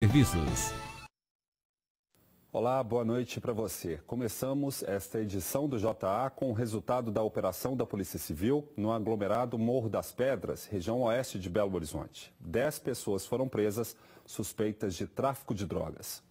Serviços. Olá, boa noite para você. Começamos esta edição do JA com o resultado da operação da Polícia Civil no aglomerado Morro das Pedras, região oeste de Belo Horizonte. 10 pessoas foram presas suspeitas de tráfico de drogas.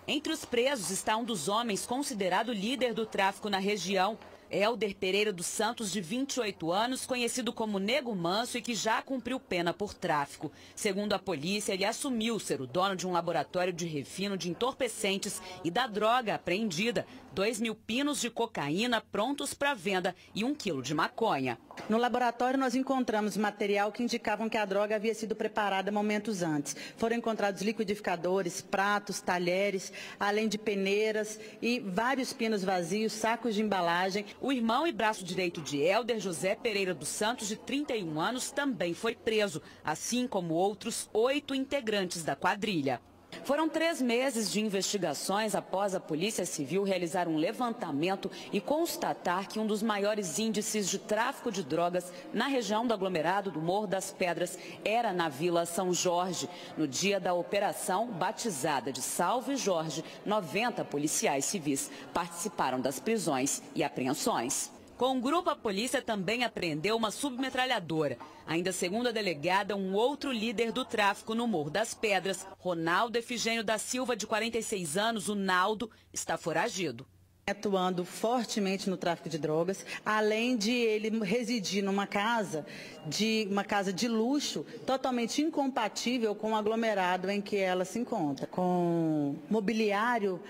Entre os presos está um dos homens considerado líder do tráfico na região. Helder Pereira dos Santos, de 28 anos, conhecido como Nego Manso e que já cumpriu pena por tráfico. Segundo a polícia, ele assumiu ser o dono de um laboratório de refino de entorpecentes e da droga apreendida, 2.000 pinos de cocaína prontos para venda e 1 quilo de maconha. No laboratório nós encontramos material que indicavam que a droga havia sido preparada momentos antes. Foram encontrados liquidificadores, pratos, talheres, além de peneiras e vários pinos vazios, sacos de embalagem. O irmão e braço direito de Helder, José Pereira dos Santos, de 31 anos, também foi preso, assim como outros 8 integrantes da quadrilha. Foram 3 meses de investigações após a Polícia Civil realizar um levantamento e constatar que um dos maiores índices de tráfico de drogas na região do aglomerado do Morro das Pedras era na Vila São Jorge. No dia da operação, batizada de Salve Jorge, 90 policiais civis participaram das prisões e apreensões. Com o grupo, a polícia também apreendeu uma submetralhadora. Ainda segundo a delegada, um outro líder do tráfico no Morro das Pedras, Ronaldo Efigênio da Silva, de 46 anos, o Naldo, está foragido. Atuando fortemente no tráfico de drogas, além de ele residir numa casa de luxo, totalmente incompatível com o aglomerado em que ela se encontra. Com mobiliário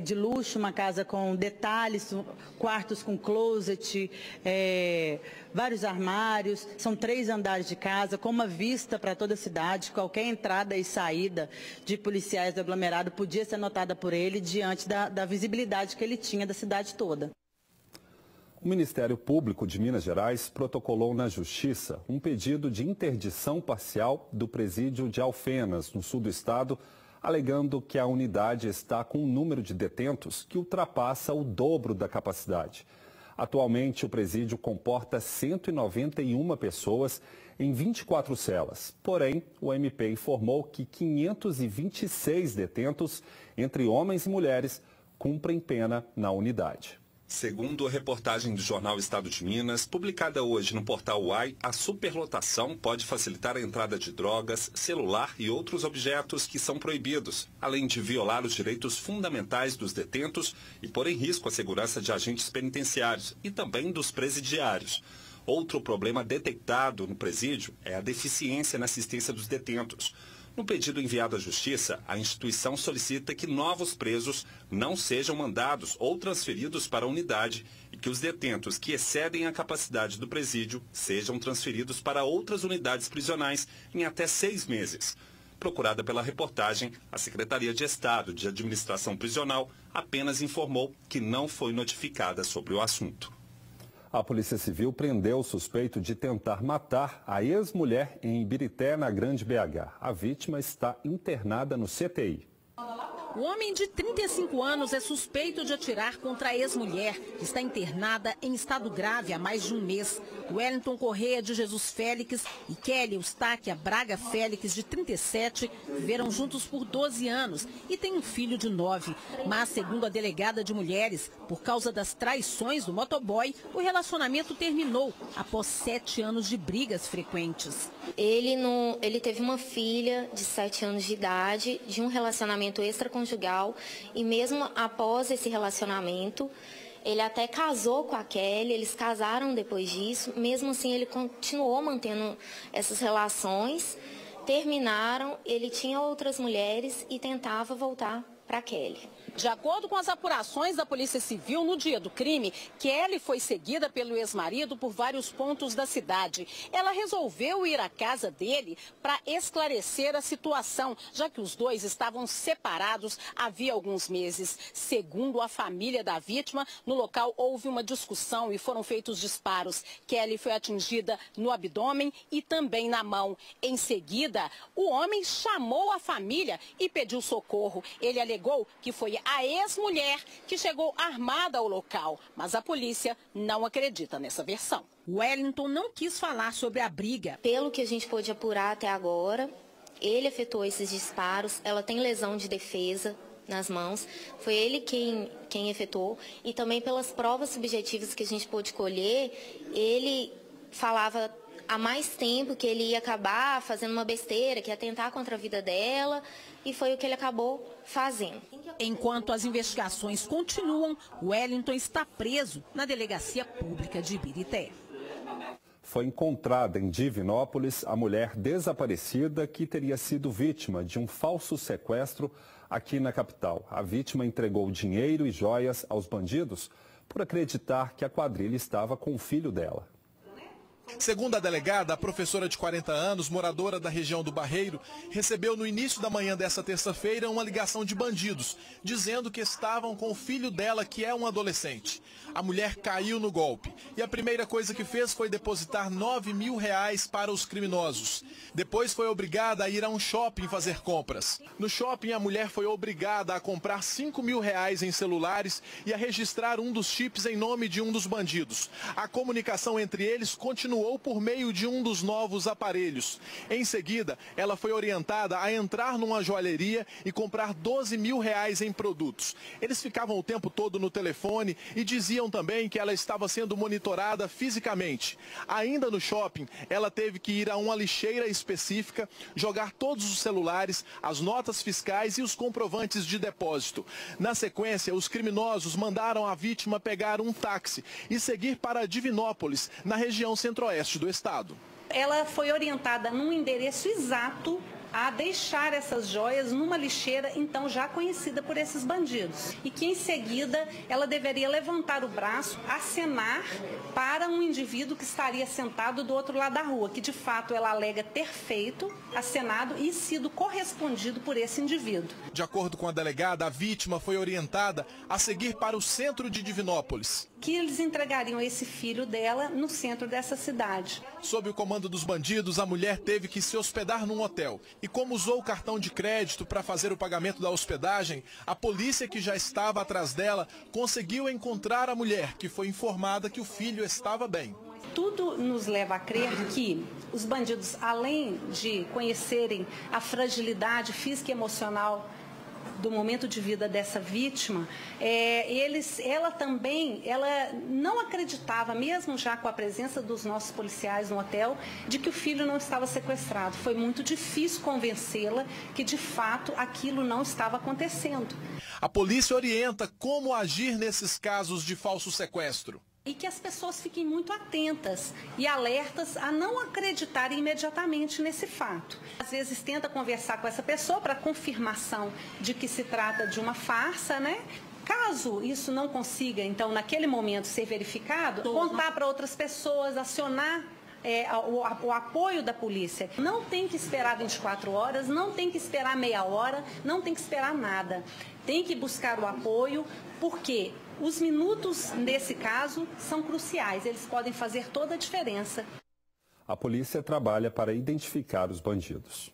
de luxo, uma casa com detalhes, quartos com closet, vários armários, são 3 andares de casa, com uma vista para toda a cidade. Qualquer entrada e saída de policiais do aglomerado podia ser notada por ele diante da visibilidade que ele tinha da cidade toda. O Ministério Público de Minas Gerais protocolou na Justiça um pedido de interdição parcial do presídio de Alfenas, no sul do estado, alegando que a unidade está com um número de detentos que ultrapassa o dobro da capacidade. Atualmente, o presídio comporta 191 pessoas em 24 celas. Porém, o MP informou que 526 detentos, entre homens e mulheres, cumprem pena na unidade. Segundo a reportagem do jornal Estado de Minas, publicada hoje no portal UAI, a superlotação pode facilitar a entrada de drogas, celular e outros objetos que são proibidos, além de violar os direitos fundamentais dos detentos e pôr em risco a segurança de agentes penitenciários e também dos presidiários. Outro problema detectado no presídio é a deficiência na assistência dos detentos. No pedido enviado à Justiça, a instituição solicita que novos presos não sejam mandados ou transferidos para a unidade e que os detentos que excedem a capacidade do presídio sejam transferidos para outras unidades prisionais em até 6 meses. Procurada pela reportagem, a Secretaria de Estado de Administração Prisional apenas informou que não foi notificada sobre o assunto. A Polícia Civil prendeu o suspeito de tentar matar a ex-mulher em Ibirité, na Grande BH. A vítima está internada no CTI. O homem de 35 anos é suspeito de atirar contra a ex-mulher, que está internada em estado grave há mais de um mês. Wellington Correia de Jesus Félix e Kelly Eustáquia Braga Félix, de 37, viveram juntos por 12 anos e têm um filho de 9. Mas, segundo a delegada de mulheres, por causa das traições do motoboy, o relacionamento terminou após 7 anos de brigas frequentes. Ele teve uma filha de 7 anos de idade, de um relacionamento extraconjugal, e mesmo após esse relacionamento, ele até casou com a Kelly, eles casaram depois disso, mesmo assim ele continuou mantendo essas relações, terminaram, ele tinha outras mulheres e tentava voltar para a Kelly. De acordo com as apurações da Polícia Civil, no dia do crime, Kelly foi seguida pelo ex-marido por vários pontos da cidade. Ela resolveu ir à casa dele para esclarecer a situação, já que os dois estavam separados havia alguns meses. Segundo a família da vítima, no local houve uma discussão e foram feitos disparos. Kelly foi atingida no abdômen e também na mão. Em seguida, o homem chamou a família e pediu socorro. Ele alegou que foi a ex-mulher que chegou armada ao local, mas a polícia não acredita nessa versão. Wellington não quis falar sobre a briga. Pelo que a gente pôde apurar até agora, ele efetuou esses disparos, ela tem lesão de defesa nas mãos, foi ele quem efetuou, e também pelas provas subjetivas que a gente pôde colher, ele falava há mais tempo que ele ia acabar fazendo uma besteira, que ia atentar contra a vida dela, e foi o que ele acabou fazendo. Enquanto as investigações continuam, Wellington está preso na Delegacia Pública de Ibirité. Foi encontrada em Divinópolis a mulher desaparecida que teria sido vítima de um falso sequestro aqui na capital. A vítima entregou dinheiro e joias aos bandidos por acreditar que a quadrilha estava com o filho dela. Segundo a delegada, a professora de 40 anos, moradora da região do Barreiro, recebeu no início da manhã dessa terça-feira uma ligação de bandidos, dizendo que estavam com o filho dela, que é um adolescente. A mulher caiu no golpe e a primeira coisa que fez foi depositar R$9.000 para os criminosos. Depois foi obrigada a ir a um shopping fazer compras. No shopping, a mulher foi obrigada a comprar R$5.000 em celulares e a registrar um dos chips em nome de um dos bandidos. A comunicação entre eles continuou por meio de um dos novos aparelhos. Em seguida, ela foi orientada a entrar numa joalheria e comprar R$12.000 em produtos. Eles ficavam o tempo todo no telefone e diziam também que ela estava sendo monitorada fisicamente. Ainda no shopping, ela teve que ir a uma lixeira específica, jogar todos os celulares, as notas fiscais e os comprovantes de depósito. Na sequência, os criminosos mandaram a vítima pegar um táxi e seguir para Divinópolis, na região centro-oeste do estado. Ela foi orientada num endereço exato a deixar essas joias numa lixeira, então já conhecida por esses bandidos. E que em seguida ela deveria levantar o braço, acenar para um indivíduo que estaria sentado do outro lado da rua, que de fato ela alega ter feito, acenado e sido correspondido por esse indivíduo. De acordo com a delegada, a vítima foi orientada a seguir para o centro de Divinópolis. Que eles entregariam esse filho dela no centro dessa cidade. Sob o comando dos bandidos, a mulher teve que se hospedar num hotel. E como usou o cartão de crédito para fazer o pagamento da hospedagem, a polícia que já estava atrás dela conseguiu encontrar a mulher, que foi informada que o filho estava bem. Tudo nos leva a crer que os bandidos, além de conhecerem a fragilidade física e emocional do momento de vida dessa vítima, ela não acreditava, mesmo já com a presença dos nossos policiais no hotel, de que o filho não estava sequestrado. Foi muito difícil convencê-la que, de fato, aquilo não estava acontecendo. A polícia orienta como agir nesses casos de falso sequestro. E que as pessoas fiquem muito atentas e alertas a não acreditarem imediatamente nesse fato. Às vezes tenta conversar com essa pessoa para confirmação de que se trata de uma farsa, né? Caso isso não consiga, então, naquele momento ser verificado, contar para outras pessoas, acionar o apoio da polícia. Não tem que esperar 24 horas, não tem que esperar meia hora, não tem que esperar nada. Tem que buscar o apoio, porque os minutos, nesse caso, são cruciais. Eles podem fazer toda a diferença. A polícia trabalha para identificar os bandidos.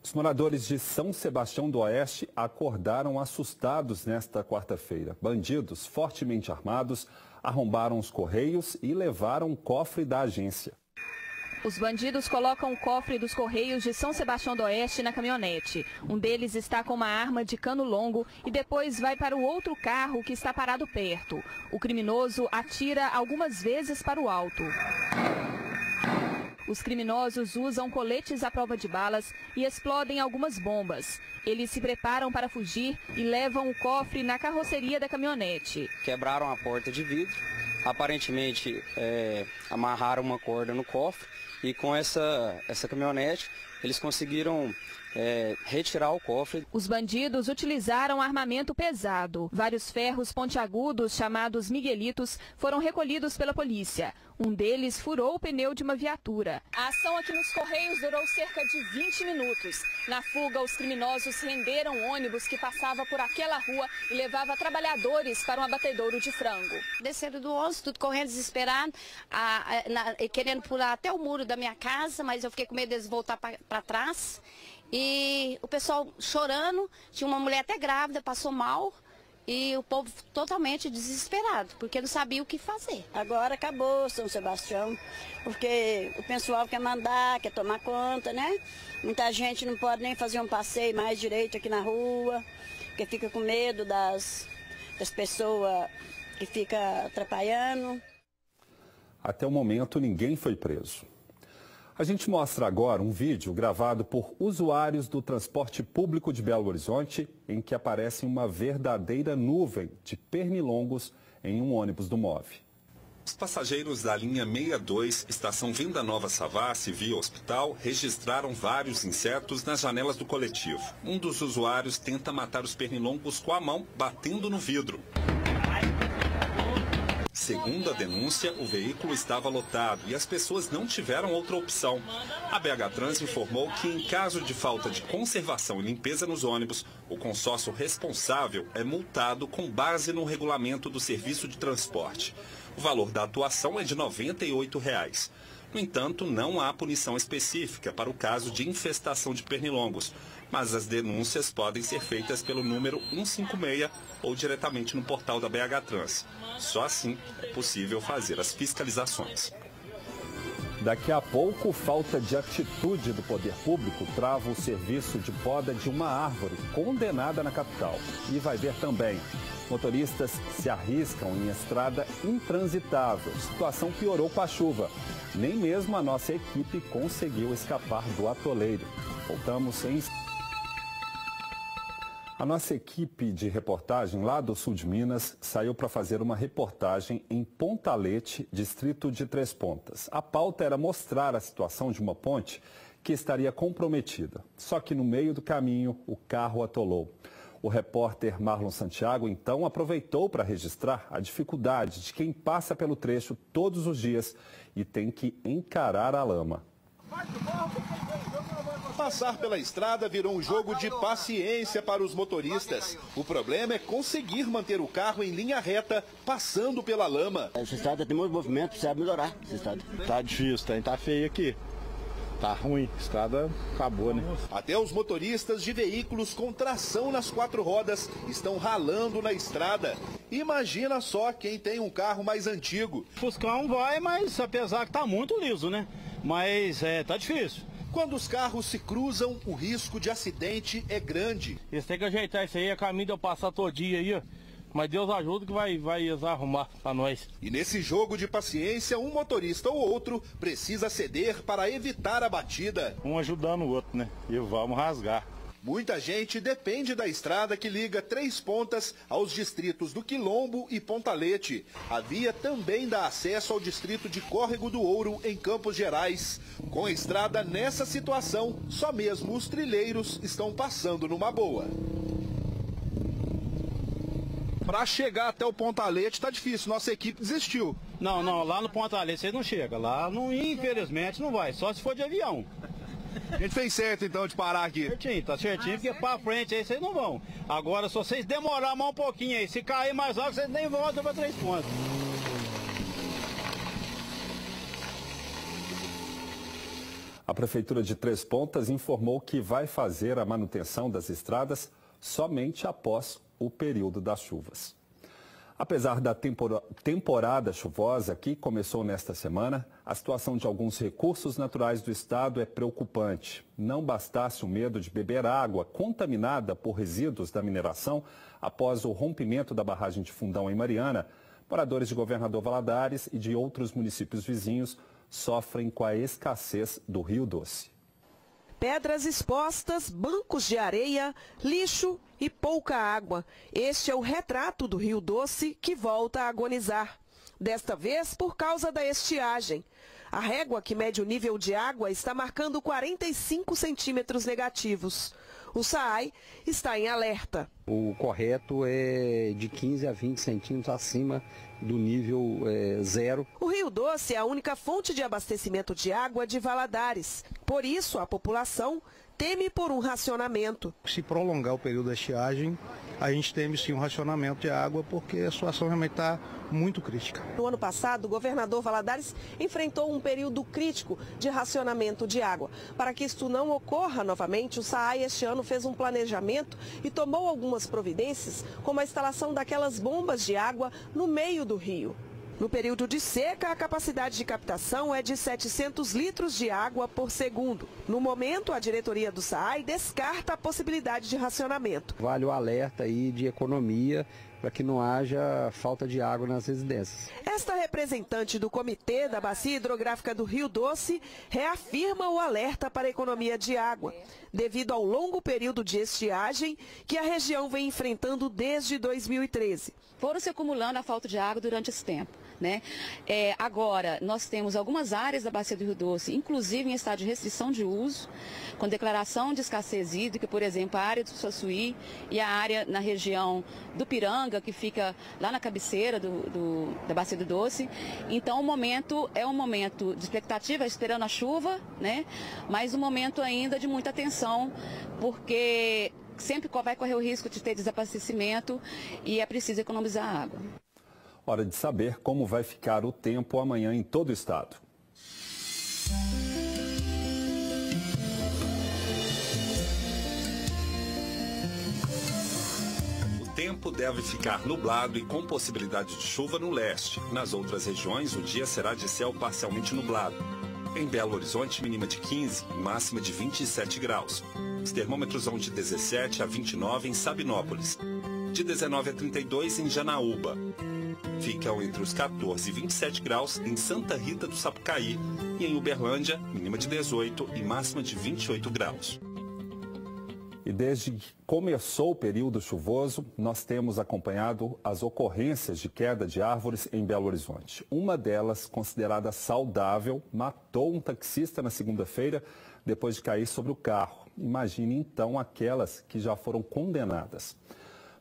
Os moradores de São Sebastião do Oeste acordaram assustados nesta quarta-feira. Bandidos fortemente armados arrombaram os correios e levaram o cofre da agência. Os bandidos colocam o cofre dos Correios de São Sebastião do Oeste na caminhonete. Um deles está com uma arma de cano longo e depois vai para o outro carro que está parado perto. O criminoso atira algumas vezes para o alto. Os criminosos usam coletes à prova de balas e explodem algumas bombas. Eles se preparam para fugir e levam o cofre na carroceria da caminhonete. Quebraram a porta de vidro, aparentemente amarraram uma corda no cofre e com essa caminhonete eles conseguiram retirar o cofre. Os bandidos utilizaram armamento pesado. Vários ferros pontiagudos, chamados miguelitos, foram recolhidos pela polícia. Um deles furou o pneu de uma viatura. A ação aqui nos Correios durou cerca de 20 minutos. Na fuga, os criminosos renderam um ônibus que passava por aquela rua e levava trabalhadores para um abatedouro de frango. Desceram do ônibus, tudo correndo desesperado, querendo pular até o muro da minha casa, mas eu fiquei com medo deles voltar para trás. E o pessoal chorando, tinha uma mulher até grávida, passou mal. e o povo totalmente desesperado, porque não sabia o que fazer. Agora acabou São Sebastião, porque o pessoal quer mandar, quer tomar conta, né? Muita gente não pode nem fazer um passeio mais direito aqui na rua, porque fica com medo das pessoas que ficam atrapalhando. Até o momento, ninguém foi preso. A gente mostra agora um vídeo gravado por usuários do transporte público de Belo Horizonte, em que aparece uma verdadeira nuvem de pernilongos em um ônibus do MOV. Os passageiros da linha 62, estação Venda Nova Savassi, via hospital, registraram vários insetos nas janelas do coletivo. Um dos usuários tenta matar os pernilongos com a mão, batendo no vidro. Segundo a denúncia, o veículo estava lotado e as pessoas não tiveram outra opção. A BH Trans informou que, em caso de falta de conservação e limpeza nos ônibus, o consórcio responsável é multado com base no regulamento do serviço de transporte. O valor da atuação é de R$ 98. No entanto, não há punição específica para o caso de infestação de pernilongos, mas as denúncias podem ser feitas pelo número 156 ou diretamente no portal da BH Trans. Só assim é possível fazer as fiscalizações. Daqui a pouco, falta de atitude do poder público trava o serviço de poda de uma árvore condenada na capital. E vai ver também, motoristas se arriscam em estrada intransitável. A situação piorou com a chuva. Nem mesmo a nossa equipe conseguiu escapar do atoleiro. Voltamos em... A nossa equipe de reportagem lá do sul de Minas saiu para fazer uma reportagem em Pontalete, distrito de Três Pontas. A pauta era mostrar a situação de uma ponte que estaria comprometida. Só que no meio do caminho, o carro atolou. O repórter Marlon Santiago, então, aproveitou para registrar a dificuldade de quem passa pelo trecho todos os dias e tem que encarar a lama. Passar pela estrada virou um jogo de paciência para os motoristas. O problema é conseguir manter o carro em linha reta, passando pela lama. Essa estrada tem muito movimento, precisa melhorar essa estrada. Tá difícil, tá feio aqui. Tá ruim, a estrada acabou, né? Até os motoristas de veículos com tração nas quatro rodas estão ralando na estrada. Imagina só quem tem um carro mais antigo. Fuscão vai, mas apesar que tá muito liso, né? Mas tá difícil. Quando os carros se cruzam, o risco de acidente é grande. Eles têm que ajeitar isso aí, é caminho de eu passar todo dia aí, ó. Mas Deus ajuda que vai arrumar para nós. E nesse jogo de paciência, um motorista ou outro precisa ceder para evitar a batida. Um ajudando o outro, né? E vamos rasgar. Muita gente depende da estrada que liga Três Pontas aos distritos do Quilombo e Pontalete. A via também dá acesso ao distrito de Córrego do Ouro, em Campos Gerais. Com a estrada nessa situação, só mesmo os trilheiros estão passando numa boa. Para chegar até o Pontalete tá difícil, nossa equipe desistiu. Não, lá no Pontalete você não chega. Lá, não, infelizmente, não vai, só se for de avião. A gente fez certo então de parar aqui. Certinho, tá certinho, porque pra frente aí vocês não vão. Agora, se vocês demorar mais um pouquinho aí, se cair mais alto, vocês nem voltam pra Três Pontas. A Prefeitura de Três Pontas informou que vai fazer a manutenção das estradas somente após o período das chuvas. Apesar da temporada chuvosa que começou nesta semana, a situação de alguns recursos naturais do estado é preocupante. Não bastasse o medo de beber água contaminada por resíduos da mineração após o rompimento da barragem de Fundão em Mariana, moradores de Governador Valadares e de outros municípios vizinhos sofrem com a escassez do Rio Doce. Pedras expostas, bancos de areia, lixo e pouca água. Este é o retrato do Rio Doce que volta a agonizar. Desta vez por causa da estiagem. A régua que mede o nível de água está marcando 45 centímetros negativos. O SAAI está em alerta. O correto é de 15 a 20 centímetros acima do nível zero. O Rio Doce é a única fonte de abastecimento de água de Valadares. Por isso, a população teme por um racionamento. Se prolongar o período da estiagem, a gente teme sim um racionamento de água, porque a situação realmente está muito crítica. No ano passado, o governador Valadares enfrentou um período crítico de racionamento de água. Para que isto não ocorra novamente, o SAAI este ano fez um planejamento e tomou algumas providências, como a instalação daquelas bombas de água no meio do rio. No período de seca, a capacidade de captação é de 700 litros de água por segundo. No momento, a diretoria do SAAI descarta a possibilidade de racionamento. Vale o alerta aí de economia para que não haja falta de água nas residências. Esta representante do Comitê da Bacia Hidrográfica do Rio Doce reafirma o alerta para a economia de água, devido ao longo período de estiagem que a região vem enfrentando desde 2013. Foram se acumulando a falta de água durante esse tempo. Agora, nós temos algumas áreas da Bacia do Rio Doce, inclusive em estado de restrição de uso, com declaração de escassez hídrica, por exemplo, a área do Suaçuí e a área na região do Piranga, que fica lá na cabeceira da Bacia do Doce. Então, o momento é um momento de expectativa, esperando a chuva, mas um momento ainda de muita atenção, porque sempre vai correr o risco de ter desabastecimento e é preciso economizar água. Hora de saber como vai ficar o tempo amanhã em todo o estado. O tempo deve ficar nublado e com possibilidade de chuva no leste. Nas outras regiões, o dia será de céu parcialmente nublado. Em Belo Horizonte, mínima de 15 e máxima de 27 graus. Os termômetros vão de 17 a 29 em Sabinópolis, de 19 a 32 em Janaúba. Ficam entre os 14 e 27 graus em Santa Rita do Sapucaí e em Uberlândia, mínima de 18 e máxima de 28 graus. E desde que começou o período chuvoso, nós temos acompanhado as ocorrências de queda de árvores em Belo Horizonte. Uma delas, considerada saudável, matou um taxista na segunda-feira depois de cair sobre o carro. Imagine então aquelas que já foram condenadas.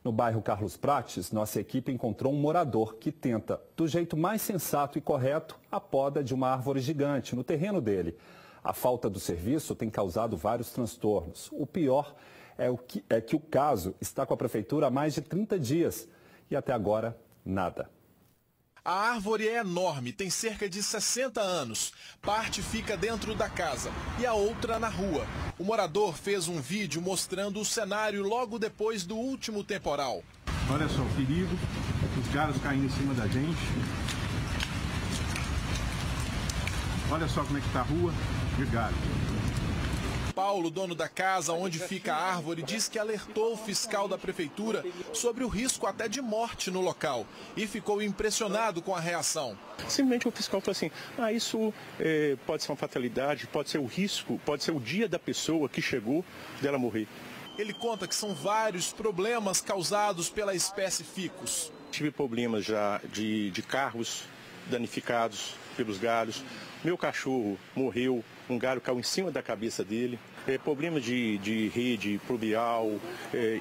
No bairro Carlos Prates, nossa equipe encontrou um morador que tenta, do jeito mais sensato e correto, a poda de uma árvore gigante no terreno dele. A falta do serviço tem causado vários transtornos. O pior é que o caso está com a prefeitura há mais de 30 dias e até agora nada. A árvore é enorme, tem cerca de 60 anos. Parte fica dentro da casa e a outra na rua. O morador fez um vídeo mostrando o cenário logo depois do último temporal. Olha só o perigo, os galhos caindo em cima da gente. Olha só como é que está a rua de galho. Paulo, dono da casa onde fica a árvore, diz que alertou o fiscal da prefeitura sobre o risco até de morte no local e ficou impressionado com a reação. Simplesmente o fiscal falou assim, isso pode ser uma fatalidade, pode ser o risco, pode ser o dia da pessoa que chegou dela morrer. Ele conta que são vários problemas causados pela espécie ficus. Tive problemas já de carros danificados pelos galhos. Meu cachorro morreu, um galho caiu em cima da cabeça dele. Problema de rede pluvial,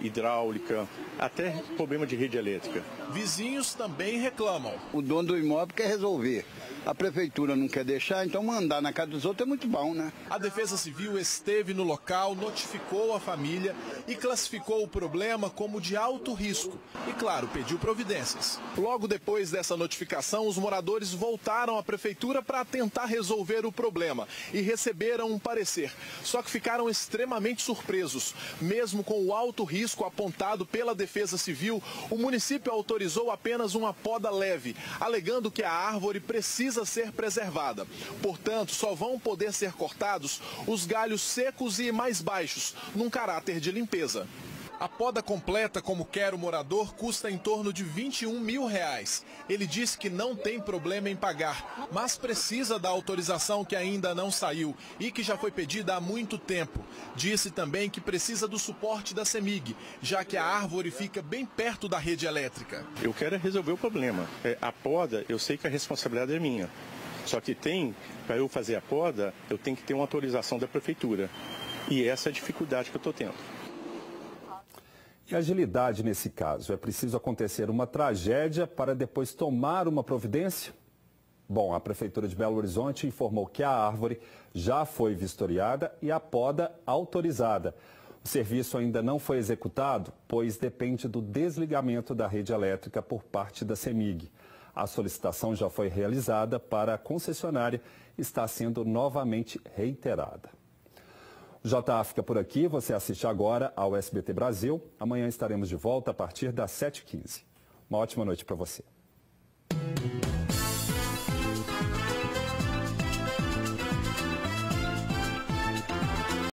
hidráulica, até problema de rede elétrica. Vizinhos também reclamam. O dono do imóvel quer resolver. A prefeitura não quer deixar, então mandar na casa dos outros é muito bom, né? A Defesa Civil esteve no local, notificou a família e classificou o problema como de alto risco. E, claro, pediu providências. Logo depois dessa notificação, os moradores voltaram à prefeitura para tentar resolver o problema e receberam um parecer. Só que ficaram extremamente surpresos. Mesmo com o alto risco apontado pela Defesa Civil, o município autorizou apenas uma poda leve, alegando que a árvore precisa ser preservada. Portanto, só vão poder ser cortados os galhos secos e mais baixos, num caráter de limpeza. A poda completa, como quer o morador, custa em torno de R$21 mil. Ele disse que não tem problema em pagar, mas precisa da autorização que ainda não saiu e que já foi pedida há muito tempo. Disse também que precisa do suporte da CEMIG, já que a árvore fica bem perto da rede elétrica. Eu quero resolver o problema. A poda, eu sei que a responsabilidade é minha. Só que para eu fazer a poda, eu tenho que ter uma autorização da prefeitura. E essa é a dificuldade que eu estou tendo. E agilidade nesse caso? É preciso acontecer uma tragédia para depois tomar uma providência? Bom, a Prefeitura de Belo Horizonte informou que a árvore já foi vistoriada e a poda autorizada. O serviço ainda não foi executado, pois depende do desligamento da rede elétrica por parte da CEMIG. A solicitação já foi realizada para a concessionária e está sendo novamente reiterada. O JA fica por aqui, você assiste agora ao SBT Brasil. Amanhã estaremos de volta a partir das 7h15. Uma ótima noite para você.